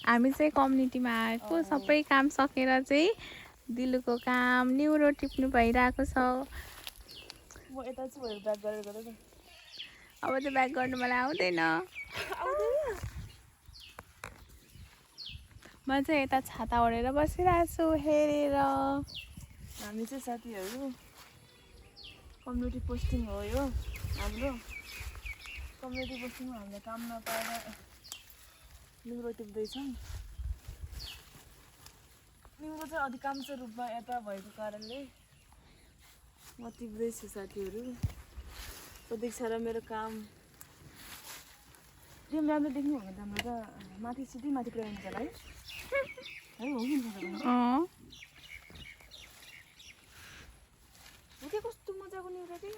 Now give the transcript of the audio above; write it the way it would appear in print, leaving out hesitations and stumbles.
हामी चाहिँ कम्युनिटीमा आएको सबै काम सकेर चाहिँ दिलुको काम न्युरो टिप्नु भइरहेको छ। अब त ब्याक गर्नु मलाई आउँदैन। म चाहिँ यता छाता ओढेर बसिरहेको छु हेरेर। हामी चाहिँ साथीहरू कम्युनिटी पोस्टिङ हो यो हाम्रो। कम्युनिटी पोस्टिङमा हामीले काम नपाएर न्युरो टिप्दैछौँ। न्युरो चाहिँ अधिकांश रूपमा यता भएको कारणले म टिप्दैछु साथीहरू। प्रतीक्षा र मेरो काम तिमी राम्रो देख्नु हो भने त हाम्रो त माथि सिधै माथि पुऱ्याइन्छ होला है हो कि कस्तो मजाको न्युरो के